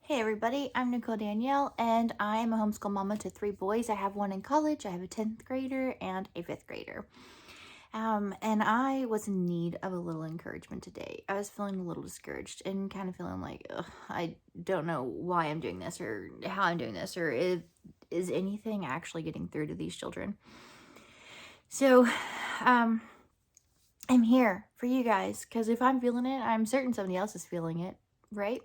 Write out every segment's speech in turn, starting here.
Hey everybody, I'm Nicole Danielle and I am a homeschool mama to 3 boys. I have one in college, I have a 10th grader and a 5th grader. And I was in need of a little encouragement today. I was feeling a little discouraged and kind of feeling like, ugh, I don't know why I'm doing this or how I'm doing this or is anything actually getting through to these children. So, um, I'm here for you guys because if I'm feeling it, I'm certain somebody else is feeling it, right?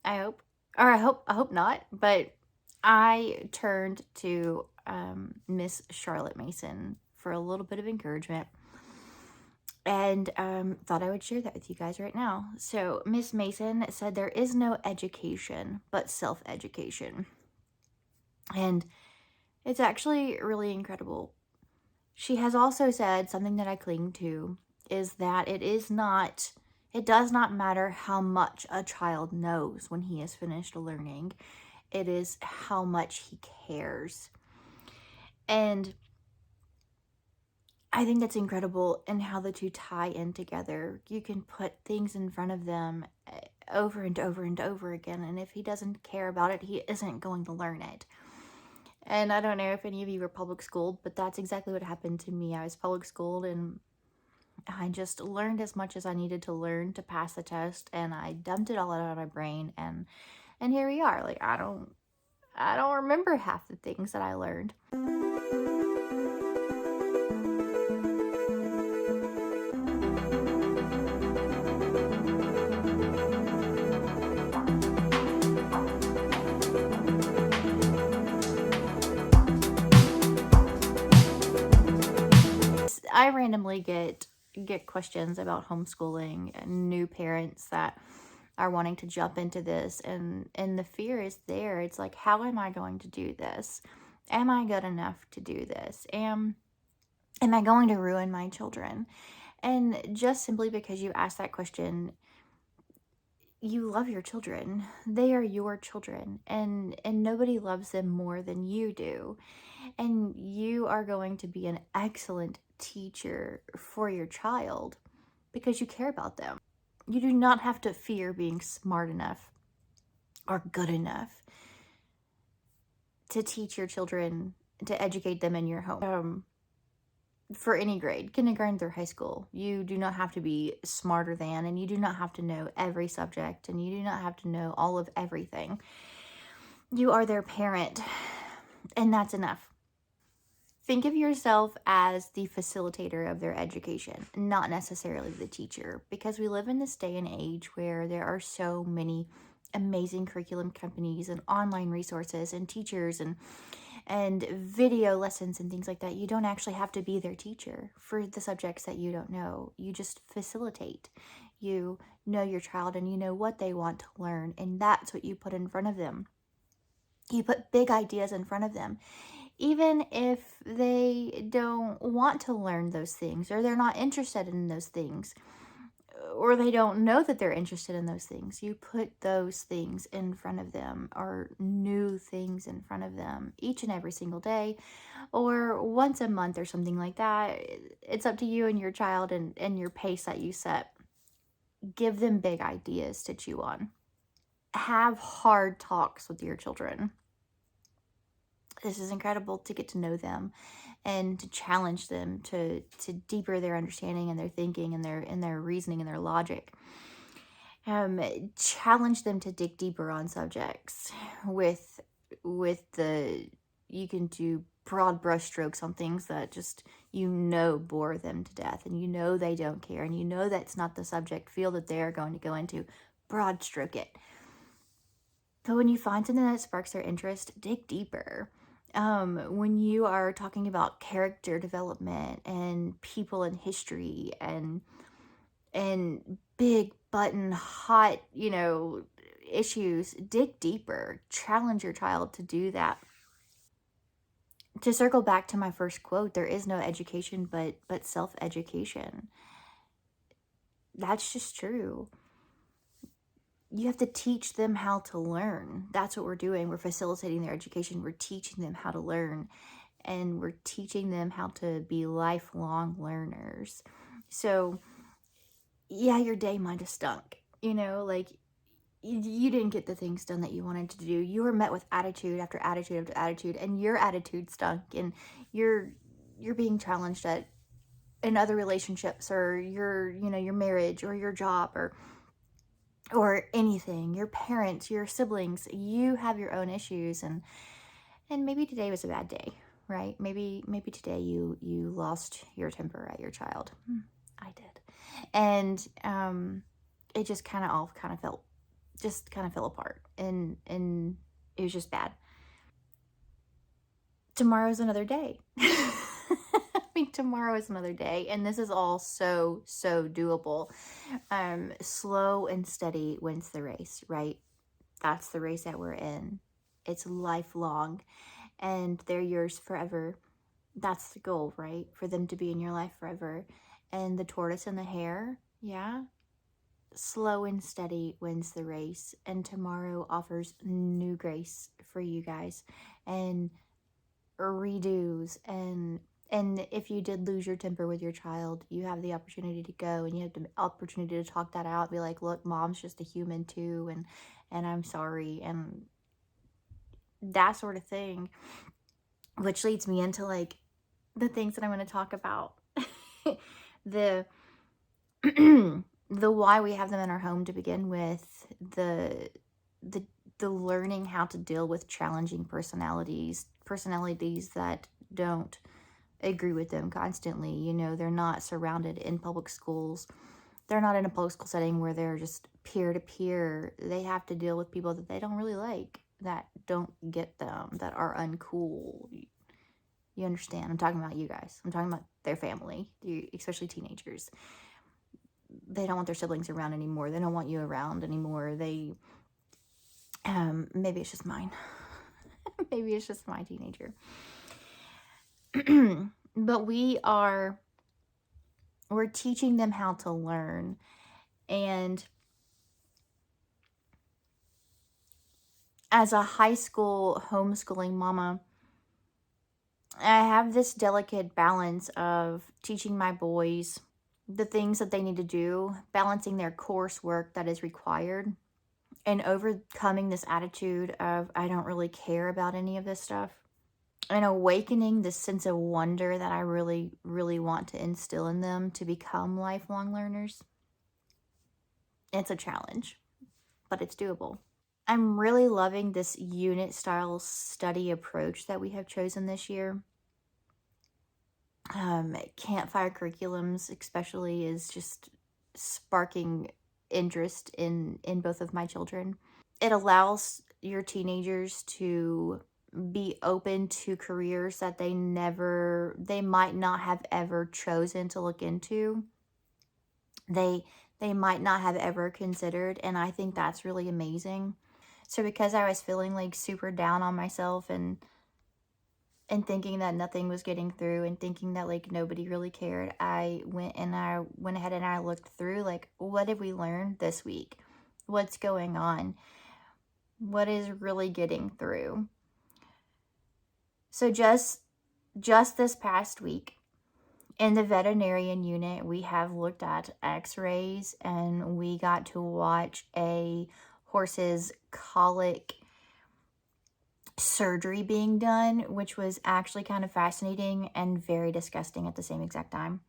I hope. Or I hope not. But I turned to Miss Charlotte Mason for a little bit of encouragement and thought I would share that with you guys right now. So Miss Mason said there is no education but self-education. And it's actually really incredible. She has also said something that I cling to is that it does not matter how much a child knows when he is finished learning. It is how much he cares. And I think that's incredible in how the two tie in together. You can put things in front of them over and over and over again. And if he doesn't care about it, he isn't going to learn it. And I don't know if any of you were public schooled, but that's exactly what happened to me. I was public schooled and I just learned as much as I needed to learn to pass the test, and I dumped it all out of my brain, and here we are. Like I don't remember half the things that I learned. I randomly get questions about homeschooling, new parents that are wanting to jump into this, and the fear is there. It's like, how am I going to do this? Am I good enough to do this? Am I going to ruin my children? And just simply because you ask that question, you love your children. They are your children, and nobody loves them more than you do. And you are going to be an excellent teacher for your child because you care about them. You do not have to fear being smart enough or good enough to teach your children, to educate them in your home. For any grade, kindergarten through high school, you do not have to be smarter than, and you do not have to know every subject, and you do not have to know all of everything. You are their parent, and that's enough. Think of yourself as the facilitator of their education, not necessarily the teacher, because we live in this day and age where there are so many amazing curriculum companies and online resources and teachers and video lessons and things like that. You don't actually have to be their teacher for the subjects that you don't know. You just facilitate. You know your child and you know what they want to learn, and that's what you put in front of them. You put big ideas in front of them. Even if they don't want to learn those things, or they're not interested in those things, or they don't know that they're interested in those things, you put those things in front of them, or new things in front of them each and every single day, or once a month or something like that. It's up to you and your child and your pace that you set. Give them big ideas to chew on. Have hard talks with your children. This is incredible to get to know them and to challenge them to deeper their understanding and their thinking and their reasoning and their logic. Challenge them to dig deeper on subjects with you can do broad brushstrokes on things that just bore them to death, and they don't care, and that's not the subject field that they're going to go into. Broad stroke it. But when you find something that sparks their interest, dig deeper. When you are talking about character development and people and history and big button hot, issues, dig deeper. Challenge your child to do that. To circle back to my first quote, there is no education but self-education. That's just true. You have to teach them how to learn. That's what we're doing. We're facilitating their education. We're teaching them how to learn. And we're teaching them how to be lifelong learners. So, yeah, your day might have stunk. you didn't get the things done that you wanted to do. You were met with attitude after attitude after attitude, and your attitude stunk, and you're being challenged at in other relationships, or your marriage, or your job, or anything, your parents, your siblings. You have your own issues, and maybe today was a bad day, right? Maybe today you lost your temper at your child. I did. And it just kind of all kind of fell apart, and it was just bad. Tomorrow's another day. I mean, tomorrow is another day, and this is all so doable. Slow and steady wins the race, right? That's the race that we're in. It's lifelong, and they're yours forever. That's the goal, right? For them to be in your life forever. And the tortoise and the hare, yeah, slow and steady wins the race, and tomorrow offers new grace for you guys, and redos, and if you did lose your temper with your child, you have the opportunity to go, and you have the opportunity to talk that out, be like, look, mom's just a human too, and I'm sorry, and that sort of thing, which leads me into like the things that I'm going to talk about. the the why we have them in our home to begin with, the learning how to deal with challenging personalities that don't agree with them constantly. They're not surrounded in public schools. They're not in a public school setting where they're just peer to peer. They have to deal with people that they don't really like, that don't get them, that are uncool. You understand? I'm talking about you guys. I'm talking about their family, especially teenagers. They don't want their siblings around anymore. They don't want you around anymore. They, maybe it's just mine. Maybe it's just my teenager. But we're teaching them how to learn. And as a high school homeschooling mama, I have this delicate balance of teaching my boys the things that they need to do, balancing their coursework that is required, and overcoming this attitude of I don't really care about any of this stuff, and awakening this sense of wonder that I really, really want to instill in them to become lifelong learners. It's a challenge, but it's doable. I'm really loving this unit style study approach that we have chosen this year. Campfire curriculums especially is just sparking interest in both of my children. It allows your teenagers to be open to careers that they might not have ever chosen to look into. They might not have ever considered, and I think that's really amazing. So because I was feeling like super down on myself, and thinking that nothing was getting through, and thinking that like nobody really cared, I went ahead and I looked through, like, what did we learn this week? What's going on? What is really getting through? So just this past week, in the veterinarian unit, we have looked at x-rays, and we got to watch a horse's colic surgery being done, which was actually kind of fascinating and very disgusting at the same exact time.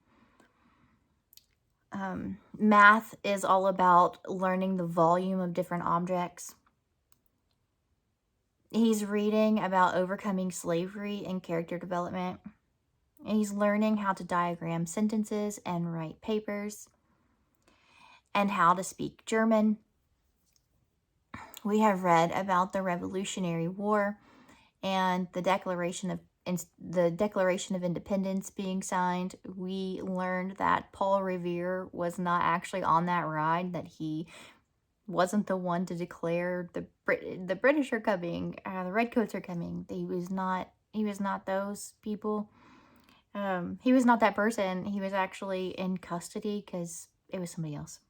Math is all about learning the volume of different objects. He's reading about overcoming slavery and character development. He's learning how to diagram sentences and write papers, and how to speak German. We have read about the Revolutionary War and the Declaration of Independence being signed. We learned that Paul Revere was not actually on that ride, that he wasn't the one to declare the British are coming, the Redcoats are coming. He was not those people. He was not that person. He was actually in custody because it was somebody else.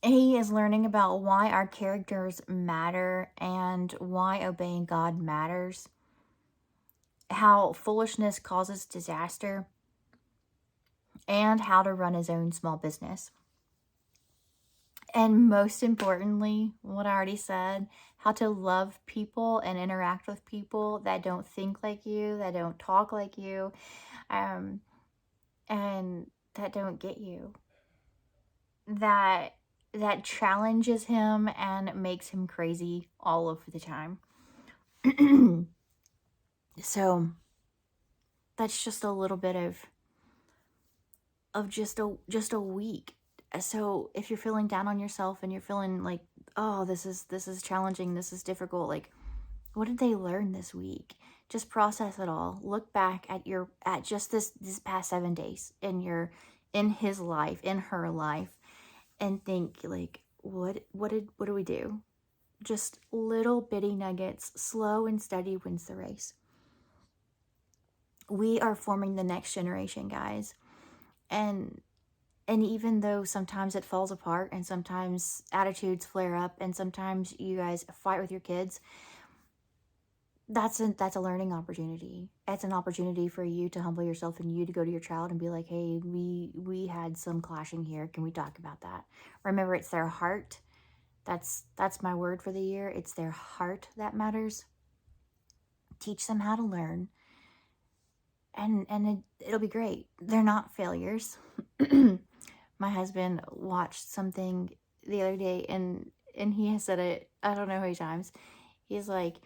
He is learning about why our characters matter, and why obeying God matters, how foolishness causes disaster, and how to run his own small business. And most importantly, what I already said, how to love people and interact with people that don't think like you, that don't talk like you, um, and that don't get you. That challenges him and makes him crazy all of the time. So that's just a little bit of just a week. So if you're feeling down on yourself and you're feeling like, oh, this is challenging, this is difficult, like, what did they learn this week? Just process it all. Look back at just this past 7 days in his life, in her life, and think like, what do we do? Just little bitty nuggets. Slow and steady wins the race. We are forming the next generation, guys. And even though sometimes it falls apart and sometimes attitudes flare up and sometimes you guys fight with your kids, that's a learning opportunity. It's an opportunity for you to humble yourself and you to go to your child and be like, hey, we had some clashing here. Can we talk about that? Remember, it's their heart. That's my word for the year. It's their heart that matters. Teach them how to learn, and it'll be great. They're not failures. My husband watched something the other day, and he has said it, I don't know how many times. He's like,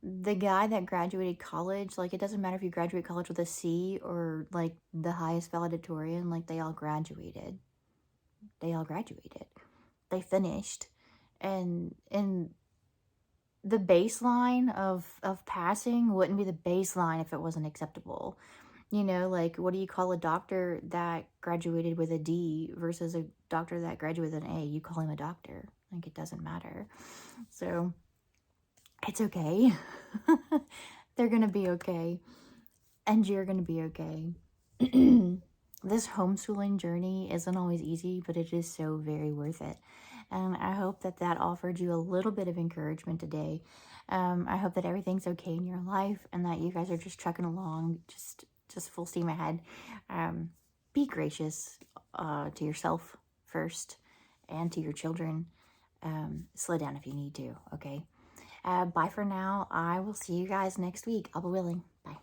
the guy that graduated college, like, it doesn't matter if you graduate college with a C or like the highest valedictorian, like, they all graduated. They finished. And the baseline of passing wouldn't be the baseline if it wasn't acceptable. You know, like, what do you call a doctor that graduated with a D versus a doctor that graduated with an A? You call him a doctor. Like, it doesn't matter. So it's okay. They're gonna be okay, and you're gonna be okay. This homeschooling journey isn't always easy, but it is so very worth it. And I hope that offered you a little bit of encouragement today. I hope that everything's okay in your life and that you guys are just trucking along, just full steam ahead. Be gracious to yourself first and to your children. Slow down if you need to, okay? Bye for now. I will see you guys next week. I'll be willing. Bye.